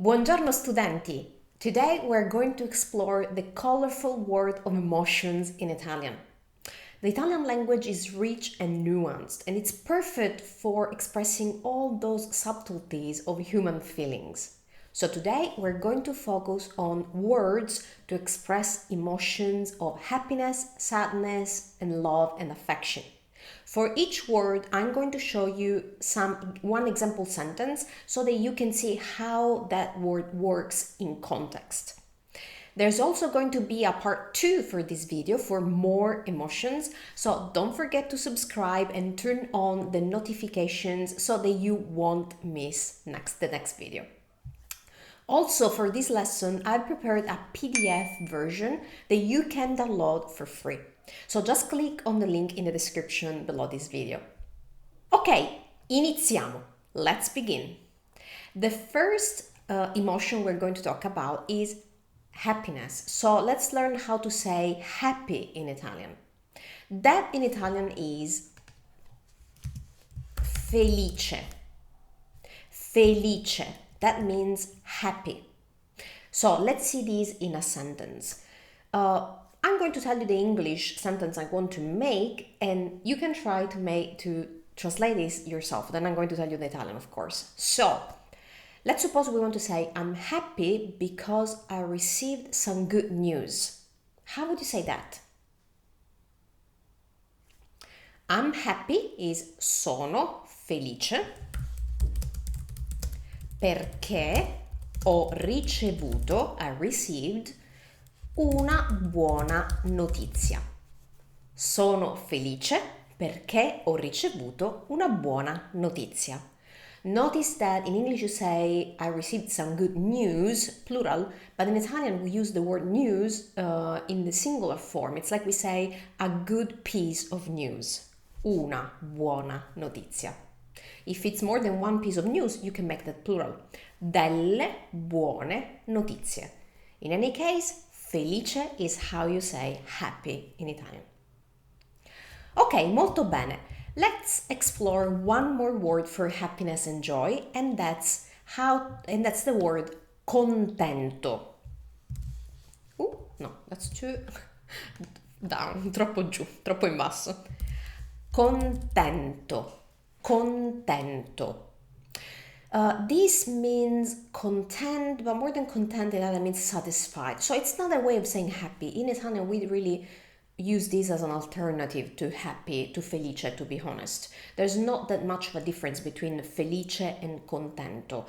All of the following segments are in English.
Buongiorno studenti! Today we're going to explore the colorful world of emotions in Italian. The Italian language is rich and nuanced, and it's perfect for expressing all those subtleties of human feelings. So today we're going to focus on words to express emotions of happiness, sadness, and love and affection. For each word, I'm going to show you one example sentence so that you can see how that word works in context. There's also going to be a part 2 for this video for more emotions, so don't forget to subscribe and turn on the notifications so that you won't miss the next video. Also, for this lesson, I've prepared a PDF version that you can download for free. So just click on the link in the description below this video. Ok, iniziamo. Let's begin. The first emotion we're going to talk about is happiness. So let's learn how to say happy in Italian. That in Italian is felice. Felice. That means happy. So let's see this in a sentence. I'm going to tell you the English sentence I want to make, and you can try to translate this yourself. Then I'm going to tell you the Italian, of course. So let's suppose we want to say, I'm happy because I received some good news. How would you say that? I'm happy is sono felice perché ho ricevuto, I received, una buona notizia. Sono felice perché ho ricevuto una buona notizia. Notice that in English you say, I received some good news, plural, but in Italian we use the word news in the singular form. It's like we say, a good piece of news. Una buona notizia. If it's more than one piece of news, you can make that plural. Delle buone notizie. In any case, felice is how you say happy in Italian. Ok, molto bene. Let's explore one more word for happiness and joy, and that's the word contento. No, that's too down, troppo giù, troppo in basso. Contento, contento. This means content, but more than content, it means satisfied. So it's not a way of saying happy. In Italian, we really use this as an alternative to happy, to felice, to be honest. There's not that much of a difference between felice and contento.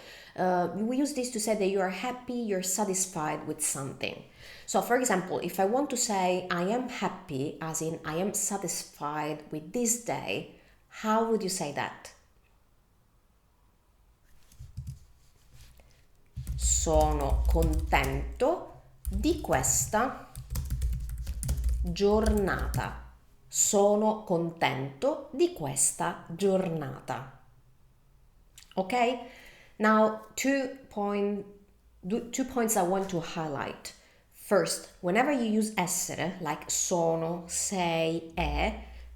We use this to say that you are happy, you're satisfied with something. So for example, if I want to say I am happy, as in I am satisfied with this day, how would you say that? Sono contento di questa giornata. Sono contento di questa giornata. Okay? Now, two points I want to highlight. First, whenever you use essere, like sono, sei,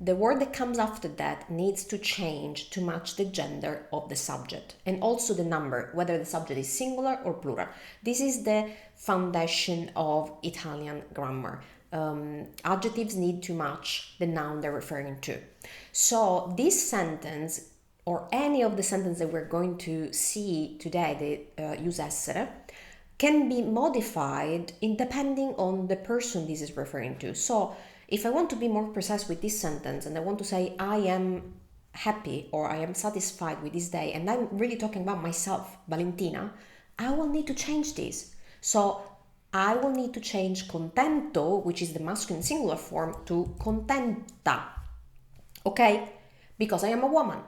the word that comes after that needs to change to match the gender of the subject and also the number, whether the subject is singular or plural. This is the foundation of Italian grammar. Adjectives need to match the noun they're referring to. So this sentence, or any of the sentences that we're going to see today that use essere, can be modified depending on the person this is referring to. So if I want to be more precise with this sentence and I want to say I am happy or I am satisfied with this day, and I'm really talking about myself, Valentina, I will need to change this. So I will need to change contento, which is the masculine singular form, to contenta. Okay? Because I am a woman.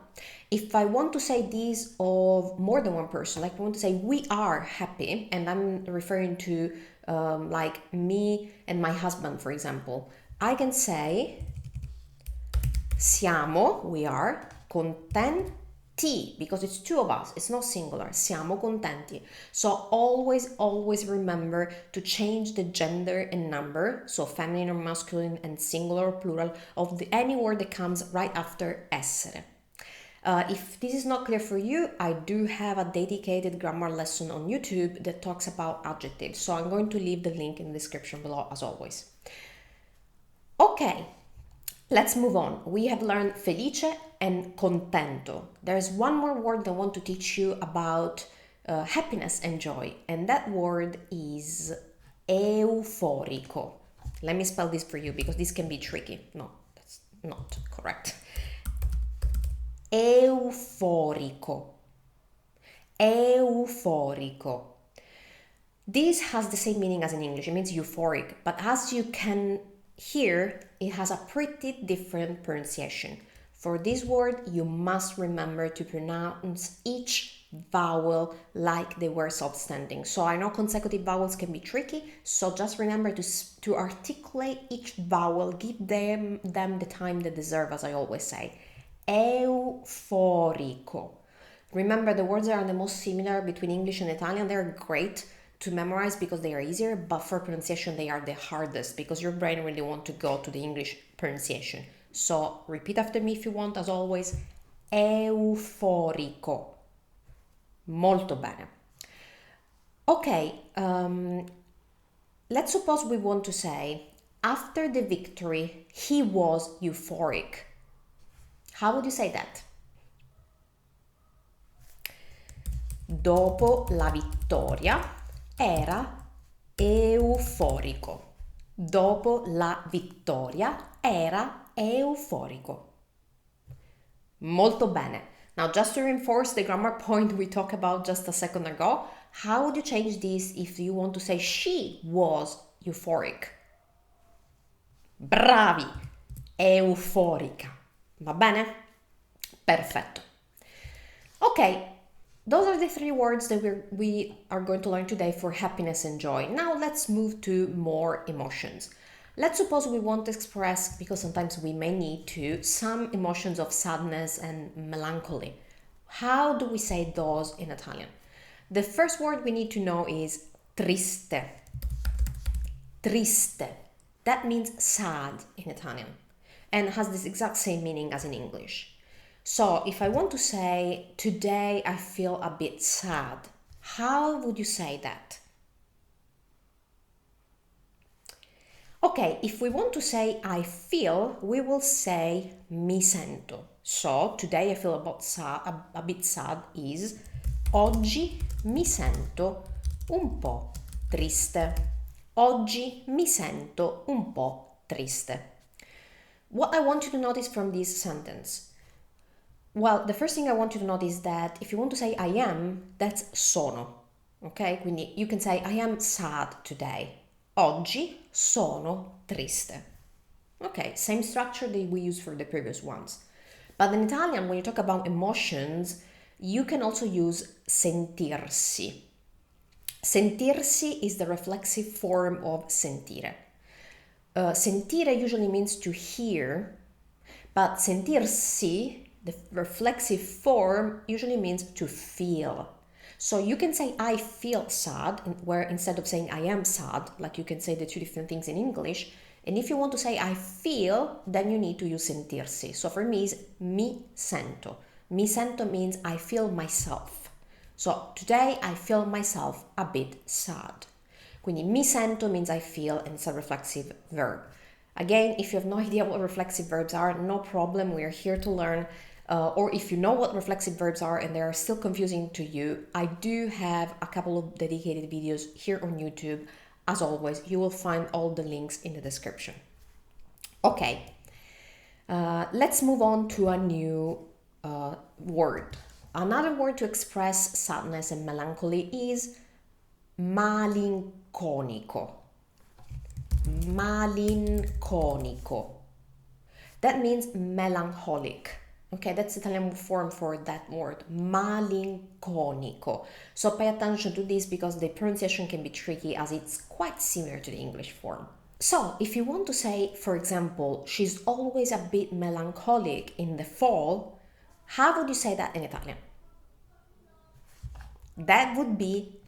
If I want to say this of more than one person, like I want to say we are happy, and I'm referring to like me and my husband, for example, I can say siamo, we are, contenti, because it's two of us, it's not singular, siamo contenti. So always remember to change the gender and number, so feminine or masculine and singular or plural, of any word that comes right after essere. If this is not clear for you, I do have a dedicated grammar lesson on YouTube that talks about adjectives, so I'm going to leave the link in the description below as always. Okay, let's move on. We have learned felice and contento. There's one more word I want to teach you about happiness and joy, and that word is euforico. Let me spell this for you because this can be tricky. No, that's not correct. Euforico. Euforico. This has the same meaning as in English. It means euphoric, but as you can hear, it has a pretty different pronunciation. For this word, you must remember to pronounce each vowel like they were substanding. So I know consecutive vowels can be tricky, so just remember to articulate each vowel, give them the time they deserve, as I always say. Euforico. Remember, the words that are the most similar between English and Italian, they're great to memorize because they are easier, but for pronunciation they are the hardest because your brain really wants to go to the English pronunciation. So repeat after me if you want, as always. Euforico. Molto bene. Okay, let's suppose we want to say, after the victory, he was euphoric. How would you say that? Dopo la vittoria era euforico. Dopo la vittoria era euforico. Molto bene. Now, just to reinforce the grammar point we talked about just a second ago, how would you change this if you want to say she was euphoric? Bravi! Euforica. Va bene? Perfetto. Okay, those are the three words that we are going to learn today for happiness and joy. Now let's move to more emotions. Let's suppose we want to express, because sometimes we may need to, some emotions of sadness and melancholy. How do we say those in Italian? The first word we need to know is triste. Triste. That means sad in Italian and has this exact same meaning as in English. So if I want to say, today I feel a bit sad, how would you say that? Okay, if we want to say I feel, we will say mi sento. So today I feel a bit sad is oggi mi sento un po' triste. Oggi mi sento un po' triste. What I want you to notice from this sentence, well, the first thing I want you to notice is that if you want to say I am, that's sono. Okay, quindi you can say I am sad today. Oggi sono triste. Okay, same structure that we used for the previous ones. But in Italian, when you talk about emotions, you can also use sentirsi. Sentirsi is the reflexive form of sentire. Sentire usually means to hear, but sentirsi, the reflexive form, usually means to feel. So you can say I feel sad, where instead of saying I am sad, like you can say the two different things in English. And if you want to say I feel, then you need to use sentirsi. So for me, it's mi sento. Mi sento means I feel myself. So today I feel myself a bit sad. Quindi mi sento means I feel, and it's a reflexive verb. Again, if you have no idea what reflexive verbs are, no problem, we are here to learn. Or if you know what reflexive verbs are and they are still confusing to you, I do have a couple of dedicated videos here on YouTube. As always, you will find all the links in the description. Okay, let's move on to a new word. Another word to express sadness and melancholy is malinconico. Malinconico. That means melancholic. Okay, that's the Italian form for that word, malinconico. So pay attention to this because the pronunciation can be tricky as it's quite similar to the English form. So if you want to say, for example, she's always a bit melancholic in the fall, how would you say that in Italian? That would be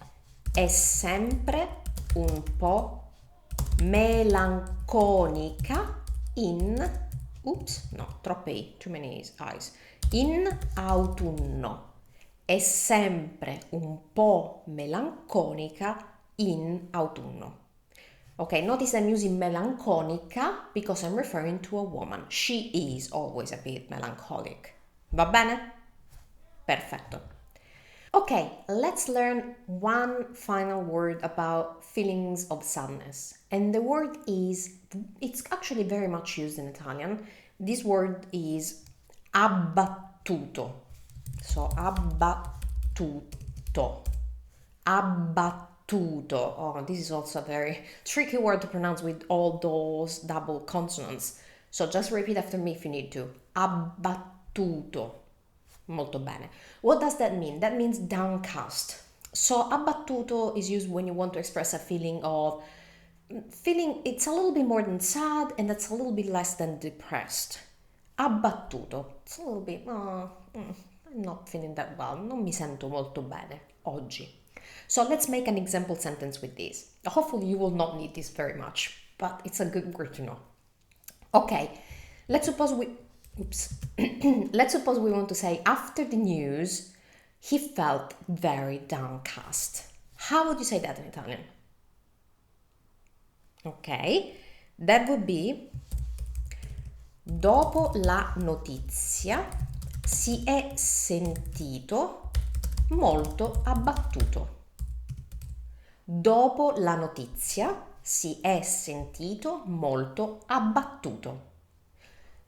è sempre un po' melanconica in, oops, no, troppe I, too many eyes, in autunno. È sempre un po' melanconica in autunno. Okay, notice I'm using melanconica because I'm referring to a woman. She is always a bit melancholic. Va bene? Perfetto. Okay, let's learn one final word about feelings of sadness. And the word is, it's actually very much used in Italian. This word is abbattuto. So abbattuto. Abbattuto. Oh, this is also a very tricky word to pronounce with all those double consonants. So just repeat after me if you need to. Abbattuto. Molto bene. What does that mean? That means downcast. So abbattuto is used when you want to express a feeling it's a little bit more than sad and that's a little bit less than depressed. Abbattuto. It's a little bit, I'm not feeling that well. Non mi sento molto bene oggi. So let's make an example sentence with this. Hopefully you will not need this very much, but it's a good word to know. Okay, let's suppose we want to say after the news, he felt very downcast. How would you say that in Italian? Okay, that would be dopo la notizia si è sentito molto abbattuto. Dopo la notizia si è sentito molto abbattuto.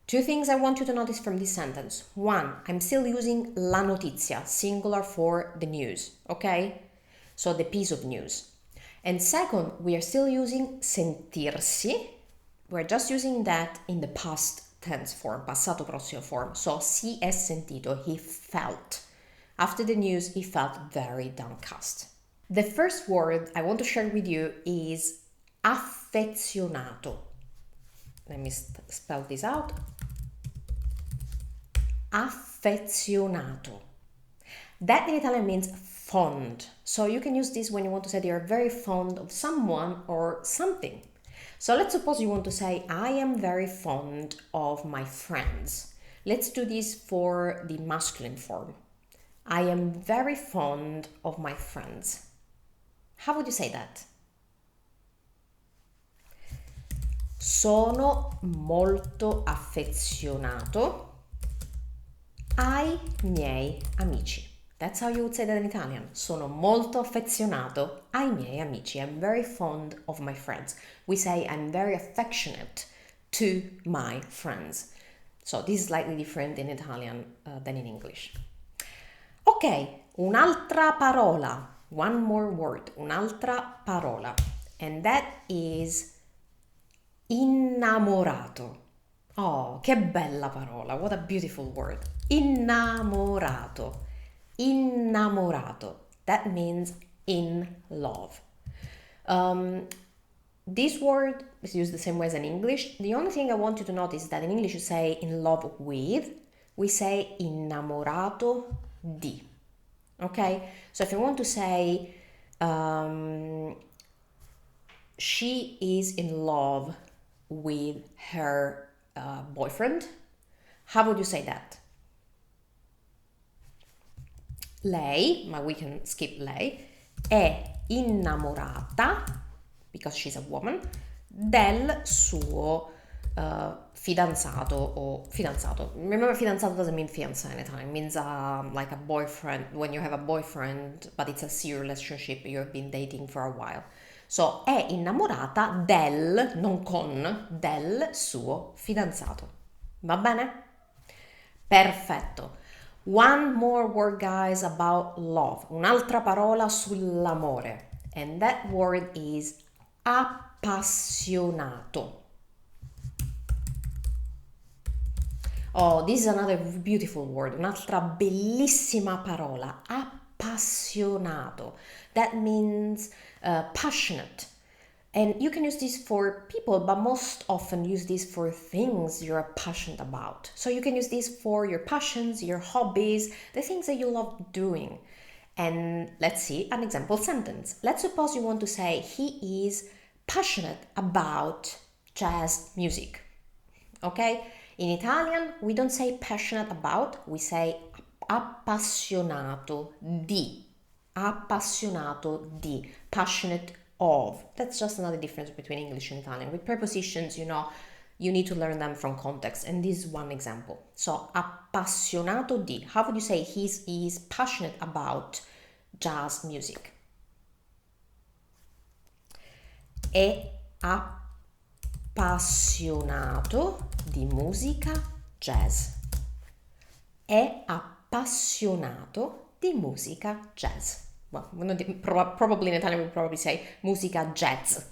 Two things I want you to notice from this sentence. One, I'm still using la notizia, singular for the news, okay? So the piece of news. And second, we are still using sentirsi. We're just using that in the past tense form, passato prossimo form. So si è sentito, he felt. After the news, he felt very downcast. The first word I want to share with you is affezionato. Let me spell this out. Affezionato. That in Italian means fond. So you can use this when you want to say you're very fond of someone or something. So let's suppose you want to say, I am very fond of my friends. Let's do this for the masculine form. I am very fond of my friends. How would you say that? Sono molto affezionato ai miei amici. That's how you would say that in Italian. Sono molto affezionato ai miei amici. I'm very fond of my friends. We say I'm very affectionate to my friends. So this is slightly different in Italian than in English. Ok, un'altra parola. One more word. Un'altra parola. And that is innamorato. Oh, che bella parola. What a beautiful word. Innamorato. Innamorato. That means in love. This word is used the same way as in English. The only thing I want you to notice is that in English you say in love with. We say innamorato di. Okay? So if you want to say she is in love with her boyfriend, how would you say that? Lei, ma we can skip lei, è innamorata, because she's a woman, del suo fidanzato o fidanzato. Remember, fidanzato doesn't mean fiancé in Italian. It means like a boyfriend, when you have a boyfriend, but it's a serious relationship, you've been dating for a while. So, è innamorata del, non con, del suo fidanzato. Va bene? Perfetto. One more word, guys, about love. Un'altra parola sull'amore. And that word is appassionato. Oh, this is another beautiful word. Un'altra bellissima parola. Appassionato. That means passionate. And you can use this for people, but most often use this for things you're passionate about. So you can use this for your passions, your hobbies, the things that you love doing. And let's see an example sentence. Let's suppose you want to say he is passionate about jazz music. Okay? In Italian, we don't say passionate about, we say appassionato di. Appassionato di. Passionate of. That's just another difference between English and Italian. With prepositions, you know, you need to learn them from context, and this is one example. So, appassionato di. How would you say he's passionate about jazz music? È appassionato di musica jazz. È appassionato di musica jazz. Well, probably in Italian we probably say musica jazz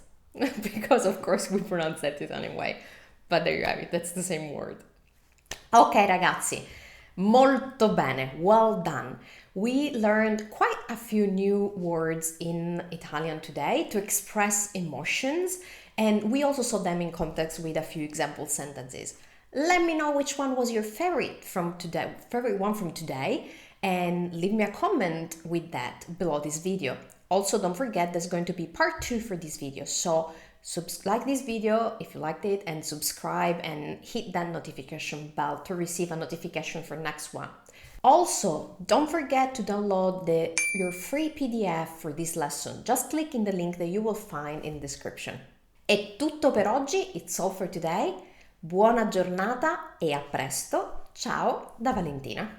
because of course we pronounce that the Italian way. But there you have it, that's the same word. Ok ragazzi, molto bene, well done. We learned quite a few new words in Italian today to express emotions, and we also saw them in context with a few example sentences. Let me know which one was your favorite one from today, and leave me a comment with that below this video. Also, don't forget there's going to be part 2 for this video, so like this video if you liked it, and subscribe and hit that notification bell to receive a notification for next one. Also, don't forget to download your free PDF for this lesson. Just click in the link that you will find in the description. È tutto per oggi, it's all for today. Buona giornata e a presto. Ciao da Valentina.